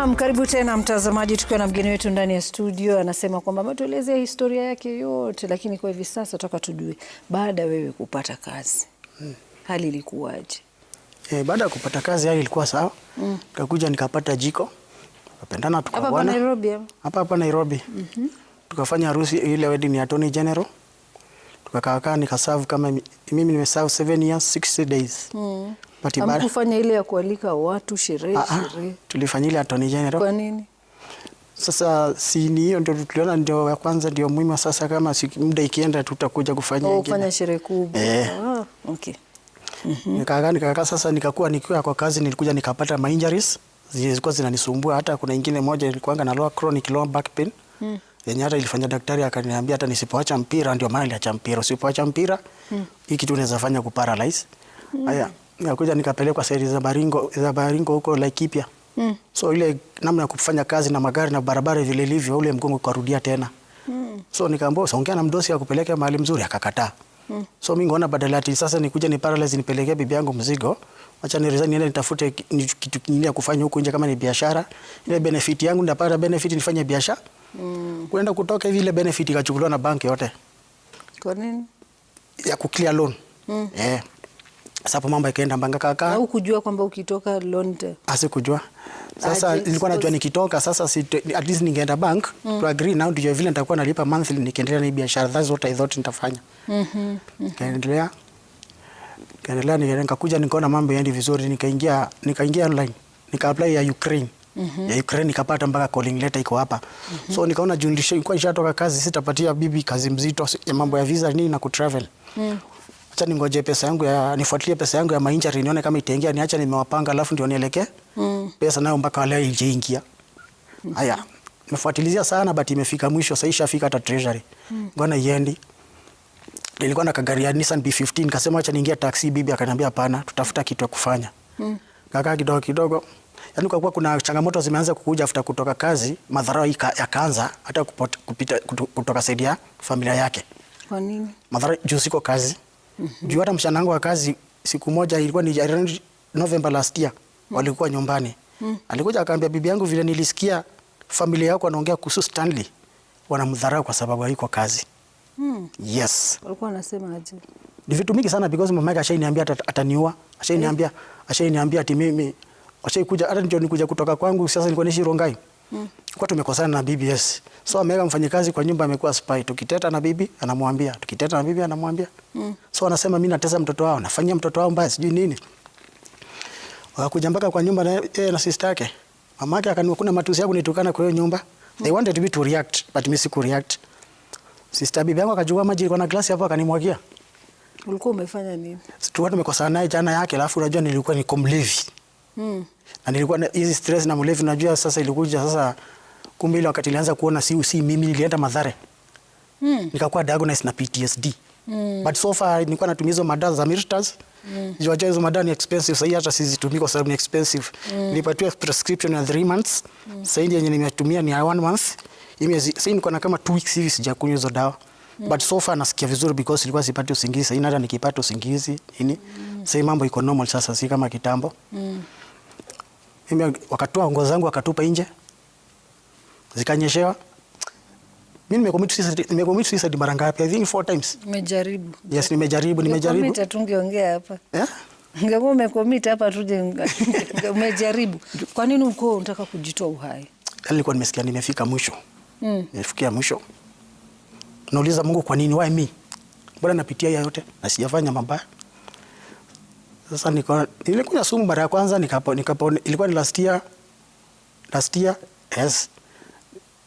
Naam, karibu tena mtazamaji, tukiwa na mgeni wetu ndani ya studio. Anasema kwamba ametuelezea historia yake yote, lakini kwa hivi sasa tutaka tujue baada wewe kupata kazi hali ilikuwaje? Baada ya kupata kazi hali ilikuwa sawa. Nikakuja nikapata jiko. Tukapendana tukaoana. Hapa Nairobi? Hapa Nairobi. Tukafanya harusi ile wedding ya Attorney General. Tukakaa nikaserve kama mimi nimeserve 7 years 60 days. Hamkufanya ile ya kualika watu sherehe? Tulifanya ile Attorney General. Kwa nini? Sasa si ni hiyo ndio tuliona ndio ya kwanza ndio muhimu. Sasa kama muda ikienda tutakuja kufanya ingine. Kufanya sherehe kubwa. Okay. Nikakaa sasa nikakuwa nikiwa kwa kazi nilikuja nikapata ma injuries zilikuwa zinanisumbua. Hata kuna ingine moja ilikuwa na lower chronic lower back pain. Yenye hata ilifanya daktari akaniambia hata nisipoacha mpira, ndio maana niliacha mpira. Usipoacha mpira hii kitu inaweza fanya kuparalyze. Haya, nikakuja nikapelekwa side za Baringo huko Laikipia. So ile namna ya kufanya kazi na magari na barabara vile ilivyo, ule mgongo ukarudia tena. So nikaambiwa ongea na mdosi akupeleke mahali mzuri, akakataa. So mimi ngoona badala ati sasa nikuja ni paralyze nipelekea bibi yangu mzigo, acha ni resign niende nitafute kitu kingine ya kufanya huko nje kama ni biashara. Ile benefit yangu ndapata benefit nifanye biashara. Kwenda kutoka hivi ile benefit ikachukuliwa na banki yote. Kwa nini? Ya kuclear loan. Sasa mambo ikaenda mbanga kaka. Au kujua kwamba ukitoka loan te? Asikujua. Sasa nilikuwa najua nikitoka sasa at least ningeenda bank to agree now ndio vile nitakuwa nalipa monthly nikiendelea na biashara that's what I thought nitafanya. Kaendelea nikakuja nikaona mambo yaendi vizuri, nikaingia online nika-apply ya Ukraine. Ya Ukraine nikapata mpaka calling letter iko hapa. So nikaona jundisho ilikuwa ishatoka kazi, sitapatia bibi kazi mzito ya mambo ya visa nini na kutravel. Acha ningoje pesa yangu nifuatilie pesa yangu ya mainjari nione kama itaingia, niacha nimewapanga alafu ndio nielekee. Pesa nayo mpaka leo haijaingia. Haya, nimefuatilizia sana but imefika mwisho, sasa ishafika hata treasury. Ngona iendi. Nilikuwa na kagari ya Nissan B15, nikasema acha niingia taxi, bibi akaniambia hapana, tutafuta kitu ya kufanya. Kaka kidogo. Yaani kwa kuwa kuna changamoto zimeanza kukuja after kutoka kazi, madharau yakaanza hata kutoka side ya familia yake. Kwa nini? Madharau juu siko kazi. Juu hata mshana wangu wa kazi siku moja ilikuwa ni November last year, walikuwa nyumbani. Alikuja akaambia bibi yangu vile nilisikia familia yako wanaongea kuhusu Stanley, wanamdharau kwa sababu haiko kazi. Yes. Walikuwa wanasema aje? Ni vitu mingi sana because mama yake ashaniambia ataniua. Ashaniambia ati mimi kuja hata ndio nikuja kutoka kwangu sasa nilikuwa nishi Rongai. Kwa tumekosana na BBS. So ameweka mfanyikazi kwa nyumba amekuwa spy. Tukiteta na bibi anamwambia, So anasema mimi natesa mtoto wao, nafanyia mtoto wao mbaya sijui nini. Wakakuja mpaka kwa nyumba na sister yake. Mama yake akaniwa kuna matusi yangu nitukana kwa hiyo nyumba. They wanted me to react but mimi siku react. Sister bibi yangu akachukua maji kwa na glasi hapo akanimwagia. Ulikuwa umefanya nini? Tulikuwa tumekosana naye jana yake, alafu unajua nilikuwa niko mlevi. Na nilikuwa na hizi stress na mlevi, unajua sasa ilikuja sasa kumbe ile wakati nilianza kuona si mimi nilienda Mathare. Nikakuwa diagnosed na PTSD. But so far nilikuwa natumia hizo madawa za Mirtaz. Unajua hizo madawa ni expensive, sasa hata sizitumii kwa sababu ni expensive. Nilipatiwa prescription ya 3 months. Sasa yenye nimetumia ni 1 month. Sasa niko na kama 2 weeks hivi sijakunywa hizo dawa. But so far nasikia vizuri because nilikuwa sipati usingizi. Sasa hata nikipata usingizi sasa mambo iko normal sasa, si kama kitambo. Mimi wakatoa nguo zangu wakatupa nje. Zikanyeshewa. Mimi nimecommit suicide mara ngapi? I think 4 times. Umejaribu? Yes, nimejaribu. Commit tungeongea hapa. Ngamo umecommit hapa tuje umejaribu. Kwa nini uko unataka kujitoa uhai? Nilikuwa nimesikia nimefika mwisho. Nimefikia mwisho. Nauliza Mungu kwa nini? Why me? Mbona napitia haya yote na sijafanya mabaya? Sasa nilikunywa sumu mara ya kwanza nikapona, ilikuwa ni last year. Yes.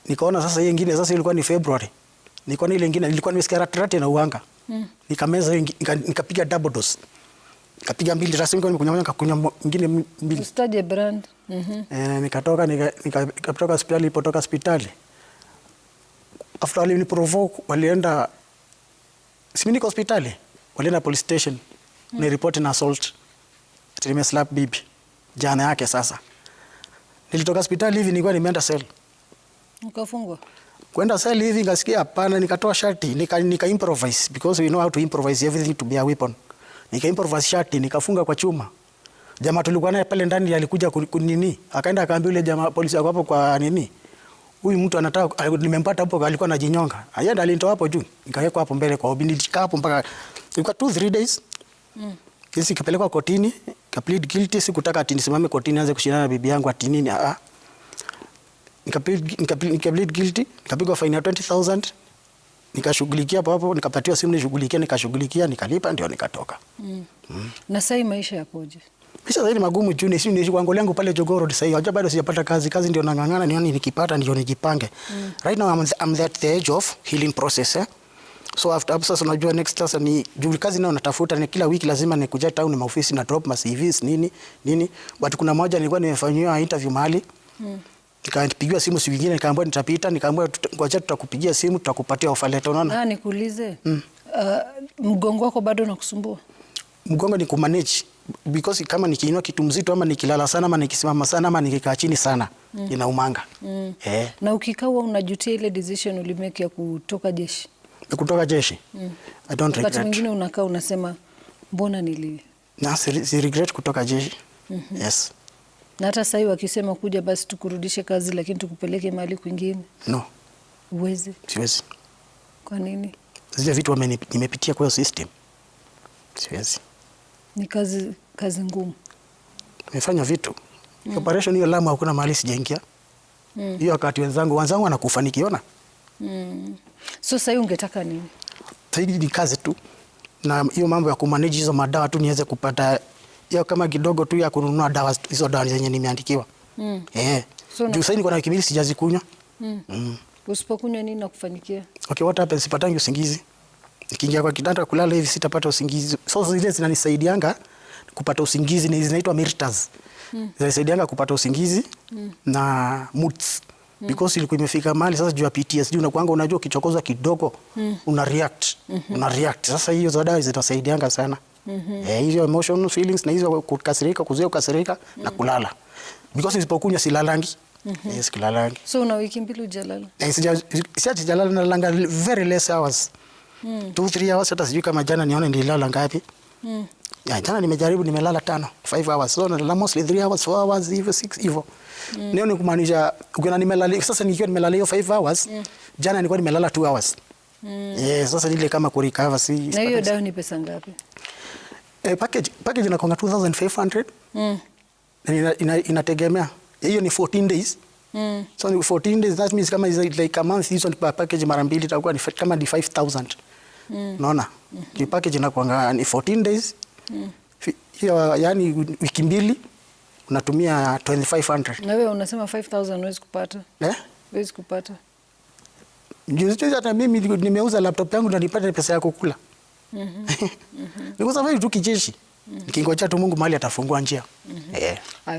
Nikaona sasa hii nyingine sasa ilikuwa ni February. Nikaona ile nyingine nilikuwa nimesikia ratrate na uanga. Nikameza nikapiga double dose. Nikapiga 2 rasmi nikakunywa nyingine 2. Study brand. Nikatoka hospitali, nilipotoka hospitali. After all ni provoke walienda niko hospitali. Walienda police station. Ni report na assault. Nimeslap bibi. Jana yake sasa. Nilitoka hospitali hivi nilikuwa nimeenda cell. Ukafungwa? Kwenda cell hivi ngasikia hapana, nikatoa shati, nika improvise because we know how to improvise everything to be a weapon. Nika improvise shati, nikafunga kwa chuma. Jamaa tulikuwa naye pale ndani alikuja kunini, akaenda akaambia yule jamaa polisi wako hapo kwa nini, huyu mtu anataka, nimempata hapo alikuwa anajinyonga. Ayenda alinitoa hapo juu, nikawekwa hapo mbele kwa obini, nikaa hapo mpaka ilikuwa 2-3 days. Kesi kipelekwa kotini, ka plead guilty. Sikutaka ati nisimame kotini anze kushindana na bibi yangu ati nini. Nika plead guilty, nikapigwa fine ya 20,000. Nikashughulikia hapo, nikapatiwa simu nishughulikie, nikashughulikia, nikalipa, ndio nikatoka. Na sasa maisha yapoje? Maisha sasa ni magumu juu ni kwangu langu pale Jogoo Road sasa. Hata bado sijapata kazi. Kazi ndio nang'ang'ana nione nikipata ndio nijipange. Right now I'm at the edge of healing process. So after sasa unajua next sasa ni juu kazi nayo natafuta, ni kila wiki lazima nikuja town na ofisi na drop ma CVs nini. But kuna moja nilikuwa nimefanyiwa interview mahali. Nikapigiwa simu siku nyingine, nikaambiwa nitapita, nikaambiwa ngoja tutakupigia simu, tutakupatia offer letter. Unaona? Nikuulize. Mgongo wako bado unakusumbua? Mgongo ni kumanage because kama nikiinua kitu mzito ama nikilala sana ama nikisimama sana ama nikikaa chini sana inaumanga. Na ukikaa unajutia ile decision ulimake ya kutoka jeshi? Kutoka jeshi? I don't regret. Wakati mwingine unakaa unasema mbona na si regret kutoka jeshi. Yes. Na hata sasa wakisema kuja basi tukurudishe kazi lakini tukupeleke mahali kwingine? No. Uwezi? Siwezi. Kwa nini? Zile vitu nimepitia kwa system. Siwezi. Ni kazi ngumu. Nimefanya vitu. Operation hiyo Lamu hakuna mahali sijaingia. Hiyo wakati wenzangu wanakufa nikiona. So sasa ungetaka nini? Sasa ni kazi tu. Na hiyo mambo ya kumanage hizo madawa tu niweze kupata hiyo kama kidogo tu ya kununua dawa, hizo dawa zenye nimeandikiwa. So juu sasa niko na wiki mbili sijazikunywa. Usipokunywa nini na kufanyikia? Okay, what happens, sipatangi usingizi. Nikiingia kwa kitanda kulala hivi sitapata usingizi. So zile zinanisaidianga kupata usingizi, ni zinaitwa Mirtas. Zinasaidianga kupata usingizi na moods. Because ilikuwa imefika mahali sasa juu ya PTSD unakuanga unajua ukichokozwa kidogo una react. Sasa hiyo za dawa zinasaidianga sana. Hizo emotional feelings na hizo kukasirika, kuzuia kukasirika na kulala. Because nisipokunywa silalangi. Yes, kilalangi. So una wiki mbili hujalala? Sijalala, nalala very less hours. 2-3 hours, hata sijui kama jana nione nililala ngapi. Jana nimejaribu nimelala 5 hours. So nalala mostly 3 hours, 4 hours, even 6 hivyo. Leo ni kumaanisha ukiona nimelala sasa nikiwa nimelala hiyo 5 hours, jana nilikuwa nimelala 2 hours. Sasa nile kama kurecover si. Na hiyo dawa ni pesa ngapi? Package inakonga 2,500. Inategemea. Hiyo ni 14 days. So ni 14 days, that means kama like a month hizo ni package mara mbili itakuwa ni kama ni 5,000. Unaona? Ni package inakuanga ni 14 days. Hiyo yani wiki mbili unatumia 2,500. Na wewe unasema 5,000 huwezi kupata? Huwezi kupata. Juzi hata mimi nimeuza laptop yangu na nipate pesa ya kukula. Nikuza vile tu kijeshi. Nikingoja tu Mungu mahali atafungua njia.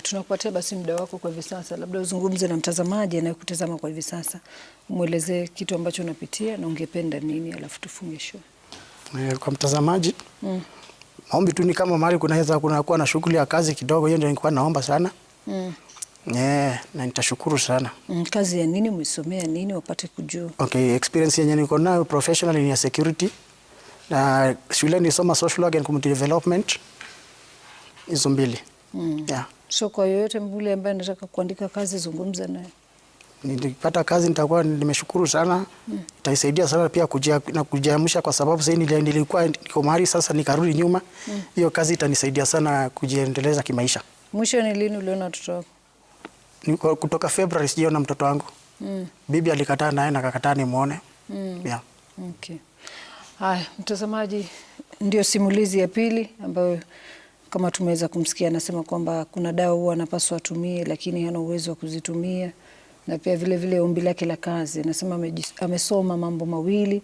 Tunakupatia basi muda wako kwa hivi sasa. Labda uzungumze na mtazamaji anayekutazama kwa hivi sasa. Muelezee kitu ambacho unapitia na ungependa nini, alafu tufunge show. Kwa mtazamaji, maombi tu ni kama mahali kunaweza kuwa na shughuli ya kazi kidogo, hiyo ndio nilikuwa naomba sana. Na nitashukuru sana. Kazi ya nini, umesomea nini wapate kujua? Okay, experience yenye niko nayo professionally ni ya security. Na shule nisoma social work and community development. Hizo mbili. So kwa yoyote mbule ambaye anataka kuandika kazi zungumza naye. Nilipata kazi nitakuwa nimeshukuru sana. Itaisaidia sana pia kujiamsha kwa sababu sasa nilikuwa niko mahali sasa nikarudi nyuma. Hiyo kazi itanisaidia sana kujiendeleza kimaisha. Mwisho ni lini uliona watoto wako? Kutoka February sijaona mtoto wangu. Bibi alikataa naye na akakataa nimuone. Okay. Haya, mtazamaji, ndio simulizi ya pili ambayo kama tumeweza kumsikia anasema kwamba kuna dawa huwa anapaswa atumie lakini hana uwezo wa kuzitumia, na pia vile vile ombi lake la kazi. Anasema amesoma mambo mawili,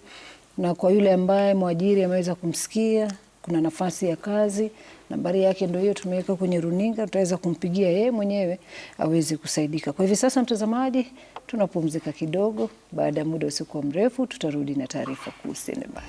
na kwa yule ambaye mwajiri ameweza kumsikia kuna nafasi ya kazi, nambari yake ndio hiyo tumeweka kwenye runinga, tutaweza kumpigia yeye mwenyewe aweze kusaidika. Kwa hivi sasa mtazamaji, tunapumzika kidogo, baada ya muda usikuwa mrefu tutarudi na taarifa kuu. Usiende mbali.